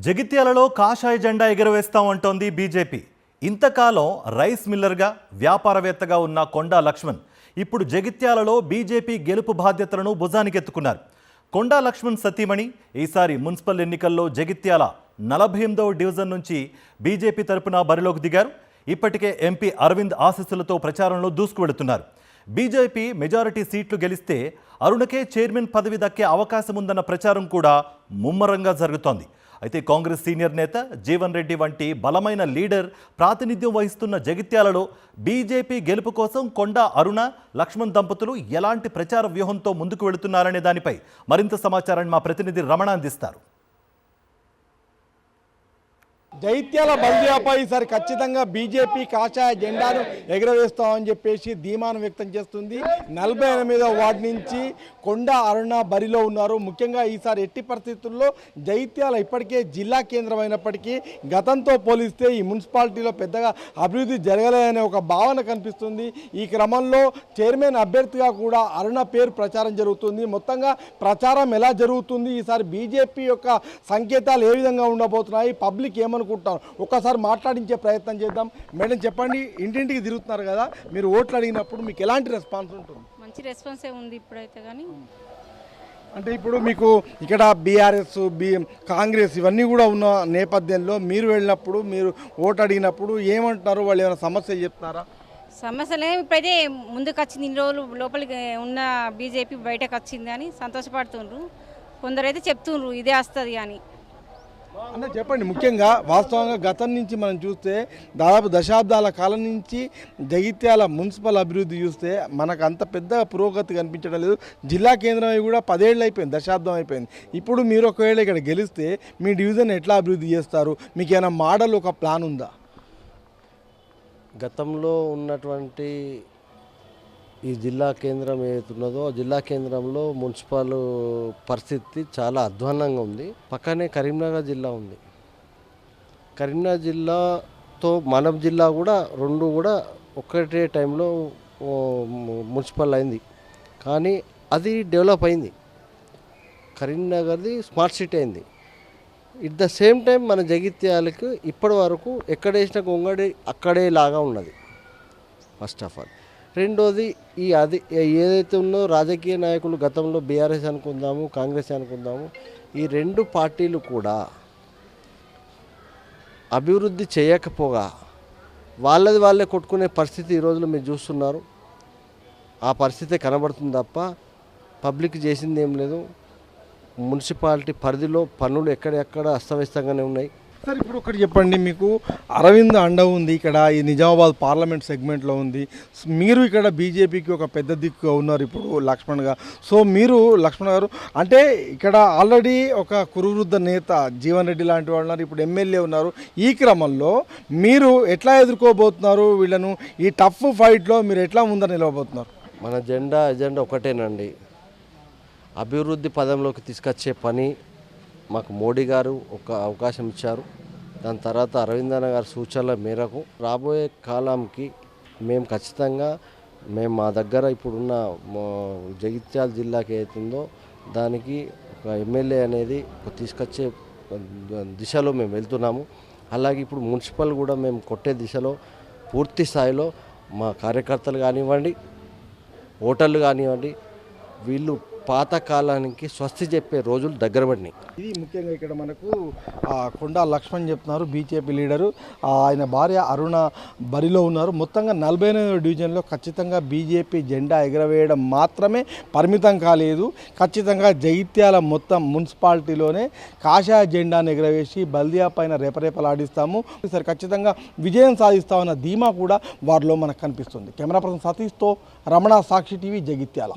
జగిత్యాలలో కాషాయ జెండా ఎగురవేస్తామంటోంది బీజేపీ. ఇంతకాలం రైస్ మిల్లర్గా వ్యాపారవేత్తగా ఉన్న కొండా లక్ష్మణ్ ఇప్పుడు జగిత్యాలలో బీజేపీ గెలుపు బాధ్యతలను భుజానికెత్తుకున్నారు. కొండా లక్ష్మణ్ సతీమణి ఈసారి మున్సిపల్ ఎన్నికల్లో జగిత్యాల 48వ డివిజన్ నుంచి బీజేపీ తరపున బరిలోకి దిగారు. ఇప్పటికే ఎంపీ అరవింద్ ఆశీస్సులతో ప్రచారంలో దూసుకువెడుతున్నారు. బీజేపీ మెజారిటీ సీట్లు గెలిస్తే అరుణకే చైర్మన్ పదవి దక్కే అవకాశం ఉందన్న ప్రచారం కూడా ముమ్మరంగా జరుగుతోంది. అయితే కాంగ్రెస్ సీనియర్ నేత జీవన్ రెడ్డి వంటి బలమైన లీడర్ ప్రాతినిధ్యం వహిస్తున్న జగిత్యాలలో బీజేపీ గెలుపు కోసం కొండా అరుణ లక్ష్మణ్ దంపతులు ఎలాంటి ప్రచార వ్యూహంతో ముందుకు వెళుతున్నారనే దానిపై మరింత సమాచారాన్ని మా ప్రతినిధి రమణ అందిస్తారు. జైత్యాల బల్దియాపై ఈసారి ఖచ్చితంగా బీజేపీ కాషాయ జెండాను ఎగురవేస్తామని చెప్పేసి ధీమాను వ్యక్తం చేస్తుంది. 48వ వార్డు నుంచి కొండా అరుణ బరిలో ఉన్నారు. ముఖ్యంగా ఈసారి ఎట్టి పరిస్థితుల్లో జైత్యాల ఇప్పటికే జిల్లా కేంద్రం అయినప్పటికీ గతంతో పోలిస్తే ఈ మున్సిపాలిటీలో పెద్దగా అభివృద్ధి జరగలేదనే ఒక భావన కనిపిస్తుంది. ఈ క్రమంలో చైర్మన్ అభ్యర్థిగా కూడా అరుణ పేరు ప్రచారం జరుగుతుంది. మొత్తంగా ప్రచారం ఎలా జరుగుతుంది, ఈసారి బీజేపీ యొక్క సంకేతాలు ఏ విధంగా ఉండబోతున్నాయి, పబ్లిక్ ఏమనుకుంటున్నారు ఒక్కసారి మాట్లాడించే ప్రయత్నం చేద్దాం. మేడం చెప్పండి, ఇంటింటికి తిరుగుతున్నారు కదా, మీరు ఓట్లు అడిగినప్పుడు మీకు ఎలాంటి రెస్పాన్స్ ఉంటుంది? మంచి రెస్పాన్సే ఉంది ఇప్పుడైతే. కానీ అంటే ఇప్పుడు మీకు ఇక్కడ బీఆర్ఎస్ కాంగ్రెస్ ఇవన్నీ కూడా ఉన్న నేపథ్యంలో మీరు వెళ్ళినప్పుడు మీరు ఓటు అడిగినప్పుడు ఏమంటున్నారు? వాళ్ళు ఏమైనా సమస్య చెప్తారా? సమస్యలు ఏమి ఇప్పుడైతే ముందుకు వచ్చింది. ఇన్ని రోజులు లోపలికి ఉన్న బీజేపీ బయటకు వచ్చింది అని సంతోషపడుతుండ్రు. కొందరైతే చెప్తుండ్రు ఇదే వస్తుంది అని. అంటే చెప్పండి, ముఖ్యంగా వాస్తవంగా గతం నుంచి మనం చూస్తే దాదాపు దశాబ్దాల కాలం నుంచి జగిత్యాల మున్సిపల్ అభివృద్ధి చూస్తే మనకు అంత పెద్ద పురోగతి కనిపించడం లేదు. జిల్లా కేంద్రం కూడా 10 ఏళ్ళు అయిపోయింది, దశాబ్దం అయిపోయింది. ఇప్పుడు మీరు ఒకవేళ ఇక్కడ గెలిస్తే మీ డివిజన్ ఎట్లా అభివృద్ధి చేస్తారు? మీకు ఏమైనా మోడల్ ఒక ప్లాన్ ఉందా? గతంలో ఉన్నటువంటి ఈ జిల్లా కేంద్రం ఏదైతున్నదో ఆ జిల్లా కేంద్రంలో మున్సిపల్ పరిస్థితి చాలా అధ్వాన్నంగా ఉంది. పక్కనే కరీంనగర్ జిల్లా ఉంది. కరీంనగర్ జిల్లాతో మన జిల్లా కూడా రెండు కూడా ఒక్కటే టైంలో మున్సిపల్ అయింది. కానీ అది డెవలప్ అయింది. కరీంనగర్ది స్మార్ట్ సిటీ అయింది. ఇట్ ద సేమ్ టైం మన జగిత్యాలకు ఇప్పటి వరకు ఎక్కడేసిన గొంగడి అక్కడే లాగా ఉన్నది. First of all. రెండోది అది ఏదైతే ఉన్నో రాజకీయ నాయకులు గతంలో బీఆర్ఎస్ అనుకుందాము, కాంగ్రెస్ అనుకుందాము, ఈ రెండు పార్టీలు కూడా అభివృద్ధి చేయకపోగా వాళ్ళే కొట్టుకునే పరిస్థితి ఈ రోజులో మీరు చూస్తున్నారు. ఆ పరిస్థితి కనబడుతుంది తప్ప పబ్లిక్ చేసింది ఏం లేదు. మున్సిపాలిటీ పరిధిలో పనులు ఎక్కడెక్కడ అస్తవ్యస్తంగానే ఉన్నాయి. సార్ ఇప్పుడు ఒకటి చెప్పండి, మీకు అరవింద్ అండ ఉంది ఇక్కడ, ఈ నిజామాబాద్ పార్లమెంట్ సెగ్మెంట్లో ఉంది. మీరు ఇక్కడ బీజేపీకి ఒక పెద్ద దిక్కు ఉన్నారు ఇప్పుడు లక్ష్మణ్గా. సో మీరు లక్ష్మణ్ గారు అంటే ఇక్కడ ఆల్రెడీ ఒక కురువృద్ధ నేత జీవన్ రెడ్డి లాంటి వాళ్ళు ఉన్నారు, ఇప్పుడు ఎమ్మెల్యే ఉన్నారు. ఈ క్రమంలో మీరు ఎట్లా ఎదుర్కోబోతున్నారు వీళ్ళను? ఈ టఫ్ ఫైట్లో మీరు ఎట్లా ముందర నిలవబోతున్నారు? మన ఎజెండా ఒకటేనండి, అభివృద్ధి పదంలోకి తీసుకొచ్చే పని. మాకు మోడీ గారు ఒక అవకాశం ఇచ్చారు. దాని తర్వాత అరవిందన్న గారి సూచనల మేరకు రాబోయే కాలంకి మేము ఖచ్చితంగా మా దగ్గర ఇప్పుడున్న జగిత్యాల జిల్లాకి ఏతుందో దానికి ఒక ఎమ్మెల్యే అనేది తీసుకొచ్చే దిశలో మేము వెళ్తున్నాము. అలాగే ఇప్పుడు మున్సిపల్ కూడా మేము కొట్టే దిశలో పూర్తి స్థాయిలో మా కార్యకర్తలు కానివ్వండి, ఓటర్లు కానివ్వండి, వీళ్ళు పాత కాలానికి స్వస్తి చెప్పే రోజులు దగ్గర పడినాయి. ఇది ముఖ్యంగా ఇక్కడ మనకు కొండా లక్ష్మణ్ చెప్తున్నారు, బీజేపీ లీడరు. ఆయన భార్య అరుణ బరిలో ఉన్నారు. మొత్తంగా 48వ డివిజన్లో ఖచ్చితంగా బీజేపీ జెండా ఎగరవేయడం మాత్రమే పరిమితం కాలేదు. ఖచ్చితంగా జగిత్యాల మొత్తం మున్సిపాలిటీలోనే కాషాయ జెండాను ఎగరవేసి బల్దియా పైన రేపరేపలాడిస్తాము, సరే ఖచ్చితంగా విజయం సాధిస్తామన్న ధీమా కూడా వారిలో మనకు కనిపిస్తుంది. కెమెరా పర్సన్ సతీష్తో రమణ, సాక్షి టీవీ, జగిత్యాల.